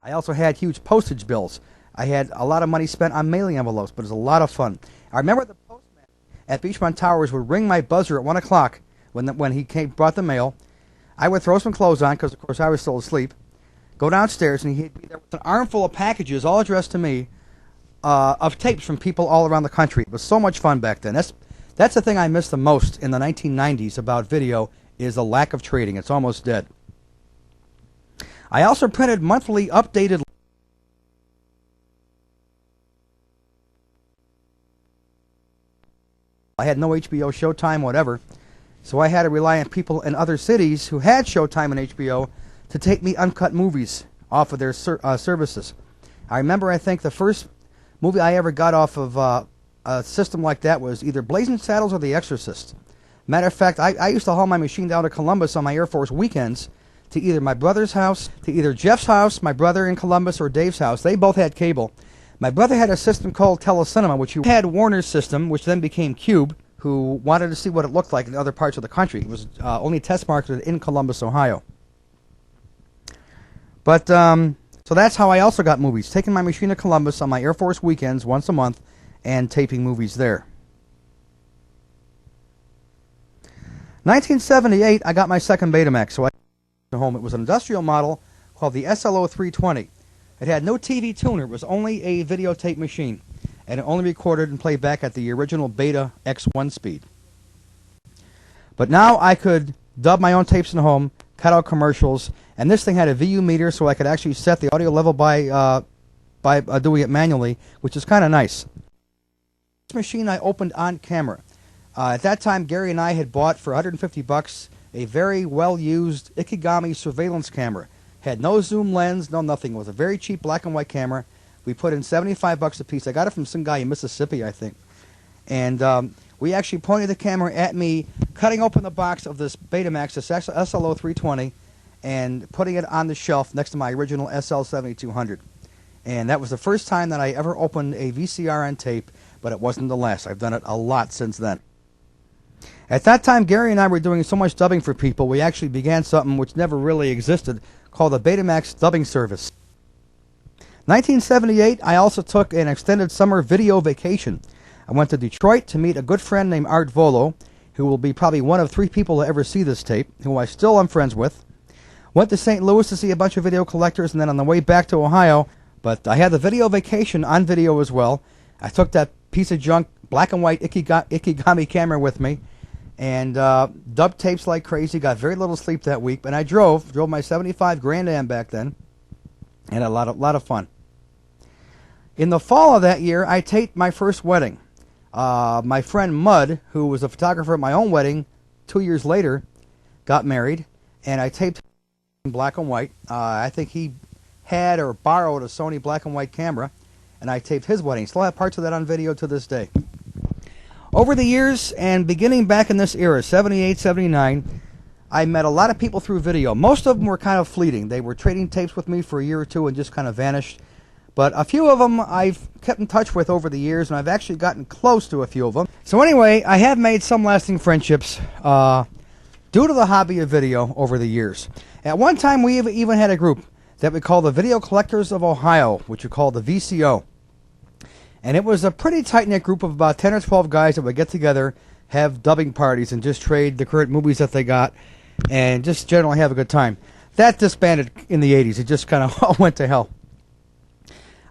I also had huge postage bills. I had a lot of money spent on mailing envelopes, but it was a lot of fun. I remember the postman at Beachmont Towers would ring my buzzer at 1 o'clock when he brought the mail. I would throw some clothes on because, of course, I was still asleep. Go downstairs, and he'd be there with an armful of packages, all addressed to me, of tapes from people all around the country. It was so much fun back then. That's the thing I miss the most in the 1990s about video is the lack of trading. It's almost dead. I also printed monthly updated. I had no HBO, Showtime, whatever. So I had to rely on people in other cities who had Showtime and HBO to take me uncut movies off of their services. I remember, I think, the first movie I ever got off of a system like that was either Blazing Saddles or The Exorcist. Matter of fact, I used to haul my machine down to Columbus on my Air Force weekends to either my brother's house, to either Jeff's house, my brother in Columbus, or Dave's house. They both had cable. My brother had a system called Telecinema, which had Warner's system, which then became Cube, who wanted to see what it looked like in other parts of the country. It was only test marketed in Columbus, Ohio. But, so that's how I also got movies, taking my machine to Columbus on my Air Force weekends once a month and taping movies there. 1978, I got my second Betamax, so I home. It was an industrial model called the SLO 320. It had no TV tuner. It was only a videotape machine, and it only recorded and played back at the original Beta X1 speed. But now I could dub my own tapes in home, cut out commercials, and this thing had a VU meter, so I could actually set the audio level by doing it manually, which is kind of nice. This machine I opened on camera. At that time, Gary and I had bought for $150 a very well-used Ikegami surveillance camera. Had no zoom lens, no nothing. It was a very cheap black and white camera. We put in $75 a piece. I got it from some guy in Mississippi, I think. And we actually pointed the camera at me, cutting open the box of this Betamax, this SLO 320, and putting it on the shelf next to my original SL 7200. And that was the first time that I ever opened a VCR on tape, but it wasn't the last. I've done it a lot since then. At that time, Gary and I were doing so much dubbing for people, we actually began something which never really existed, called the Betamax Dubbing Service. 1978, I also took an extended summer video vacation. I went to Detroit to meet a good friend named Art Volo, who will be probably one of 3 people to ever see this tape, who I still am friends with. Went to St. Louis to see a bunch of video collectors, and then on the way back to Ohio, but I had the video vacation on video as well. I took that piece of junk, black and white Ikegami camera with me, and dubbed tapes like crazy, got very little sleep that week, and I drove my 75 Grand Am back then, and a lot of fun. In the fall of that year, I taped my first wedding. My friend Mud, who was a photographer at my own wedding 2 years later, got married, and I taped in black and white. I think he had or borrowed a Sony black and white camera, and I taped his wedding. Still have parts of that on video to this day. Over the years, and beginning back in this era, 78, 79, I met a lot of people through video. Most of them were kind of fleeting. They were trading tapes with me for a year or two and just kind of vanished. But a few of them I've kept in touch with over the years, and I've actually gotten close to a few of them. So anyway, I have made some lasting friendships due to the hobby of video over the years. At one time, we even had a group that we call the Video Collectors of Ohio, which we call the VCO. And it was a pretty tight-knit group of about 10 or 12 guys that would get together, have dubbing parties, and just trade the current movies that they got, and just generally have a good time. That disbanded in the 80s. It just kind of all went to hell.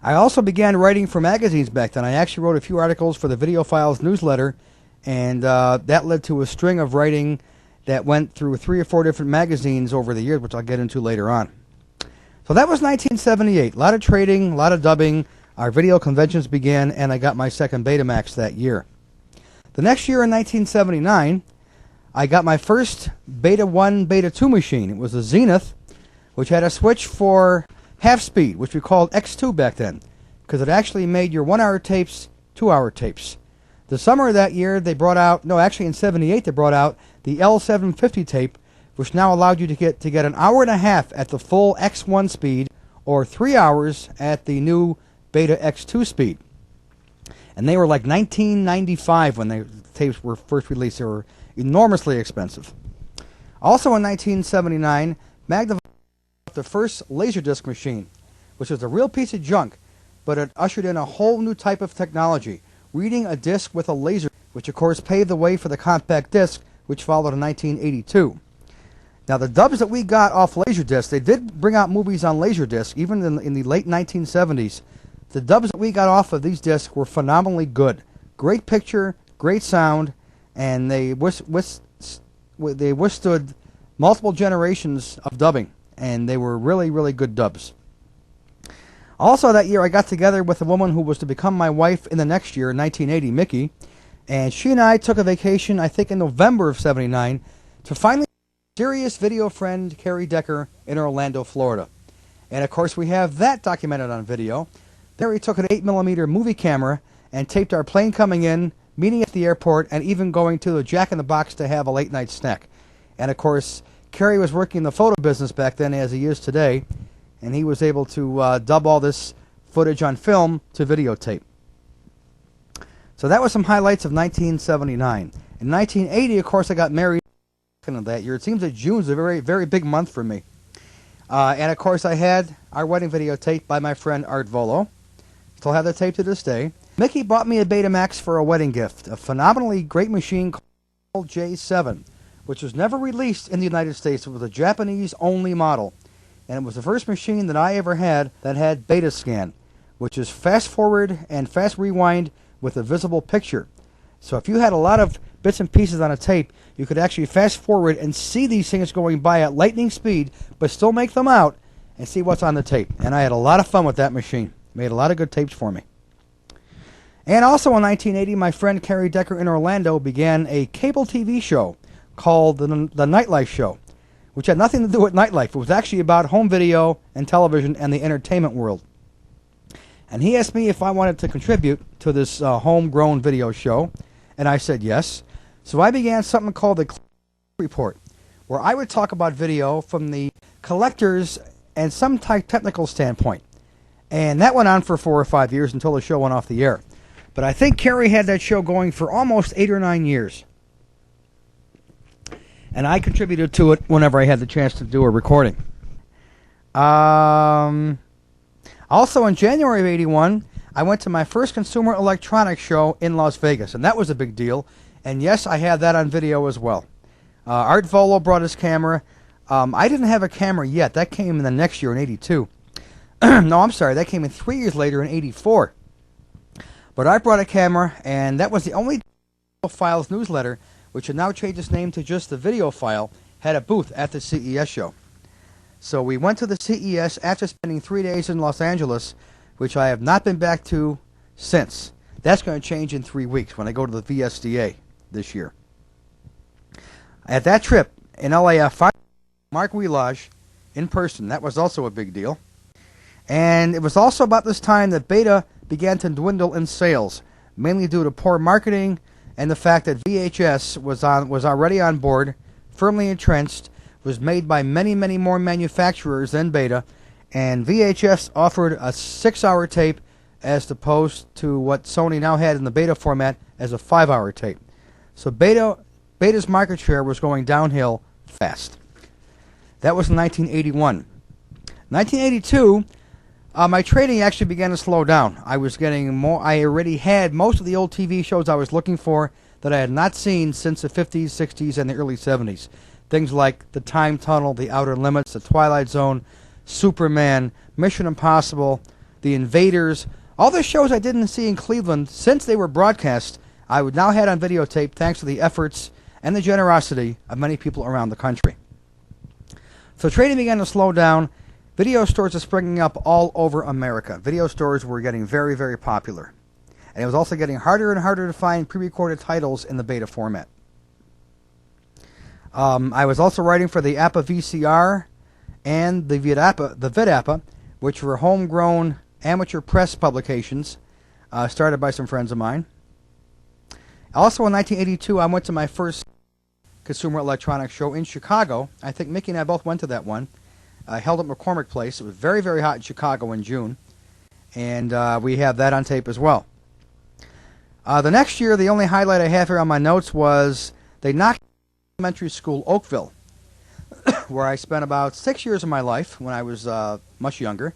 I also began writing for magazines back then. I actually wrote a few articles for the Video Files newsletter, and that led to a string of writing that went through 3 or 4 different magazines over the years, which I'll get into later on. So that was 1978. A lot of trading, a lot of dubbing. Our video conventions began, and I got my second Betamax that year. The next year, in 1979, I got my first Beta 1, Beta 2 machine. It was a Zenith, which had a switch for half speed, which we called X2 back then, because it actually made your 1-hour tapes 2-hour tapes. The summer of that year, they brought out, no, actually in 78, they brought out the L750 tape, which now allowed you to get an hour and a half at the full X1 speed, or 3 hours at the new Beta X2 speed. And they were like $19.95 when the tapes were first released. They were enormously expensive. Also in 1979, Magnavox developed the first Laserdisc machine, which was a real piece of junk, but it ushered in a whole new type of technology, reading a disc with a laser, which of course paved the way for the compact disc, which followed in 1982. Now, the dubs that we got off Laserdisc, they did bring out movies on Laserdisc, even in the late 1970s. The dubs that we got off of these discs were phenomenally good. Great picture, great sound, and they withstood multiple generations of dubbing, and they were really, really good dubs. Also that year, I got together with a woman who was to become my wife in the next year, 1980, Mickey, and she and I took a vacation, I think in November of 79, to finally serious video friend Carrie Decker in Orlando, Florida. And of course we have that documented on video. There we took an 8mm movie camera and taped our plane coming in, meeting at the airport, and even going to the Jack in the Box to have a late night snack. And of course, Carrie was working in the photo business back then as he is today, and he was able to dub all this footage on film to videotape. So that was some highlights of 1979. In 1980, of course, I got married of that year. It seems that June's a very, very big month for me. And of course, I had our wedding video taped by my friend Art Volo. Still have the tape to this day. Mickey bought me a Betamax for a wedding gift, a phenomenally great machine called J7, which was never released in the United States. It was a Japanese-only model. And it was the first machine that I ever had that had Beta Scan, which is fast forward and fast rewind with a visible picture. So if you had a lot of bits and pieces on a tape, you could actually fast forward and see these things going by at lightning speed, but still make them out and see what's on the tape. And I had a lot of fun with that machine. Made a lot of good tapes for me. And also in 1980, my friend Carrie Decker in Orlando began a cable TV show called the Nightlife Show, which had nothing to do with nightlife. It was actually about home video and television and the entertainment world. And he asked me if I wanted to contribute to this homegrown video show, and I said yes. So I began something called the Report, where I would talk about video from the collector's and some technical standpoint. And that went on for 4 or 5 years until the show went off the air. But I think Carrie had that show going for almost 8 or 9 years. And I contributed to it whenever I had the chance to do a recording. Also in January of 81, I went to my first Consumer Electronics show in Las Vegas, and that was a big deal. And yes, I have that on video as well. Art Volo brought his camera. I didn't have a camera yet. That came in the next year in 82. No, I'm sorry. That came in 3 years later in 84. But I brought a camera, and that was the only Files newsletter, which had now changed its name to just the Video File, had a booth at the CES show. So we went to the CES after spending 3 days in Los Angeles, which I have not been back to since. That's going to change in 3 weeks when I go to the VSDA this year. At that trip in LA, I found Mark Wheelage in person. That was also a big deal. And it was also about this time that Beta began to dwindle in sales, mainly due to poor marketing and the fact that VHS was already on board, firmly entrenched, was made by many, many more manufacturers than Beta, and VHS offered a 6-hour tape as opposed to what Sony now had in the Beta format as a 5-hour tape. So Beta's market share was going downhill fast. That was in 1981. 1982, my trading actually began to slow down. I was getting more. I already had most of the old TV shows I was looking for that I had not seen since the 50s, 60s, and the early 70s. Things like The Time Tunnel, The Outer Limits, The Twilight Zone, Superman, Mission Impossible, The Invaders. All the shows I didn't see in Cleveland since they were broadcast, I would now had on videotape thanks to the efforts and the generosity of many people around the country. So trading began to slow down. Video stores are springing up all over America. Video stores were getting very, very popular. And it was also getting harder and harder to find pre-recorded titles in the Beta format. I was also writing for the APA VCR and the VidAPA, which were homegrown amateur press publications started by some friends of mine. Also in 1982, I went to my first Consumer Electronics show in Chicago. I think Mickey and I both went to that one. Held at McCormick Place. It was very, very hot in Chicago in June. And we have that on tape as well. The next year, the only highlight I have here on my notes was they knocked elementary school Oakville, where I spent about 6 years of my life when I was much younger.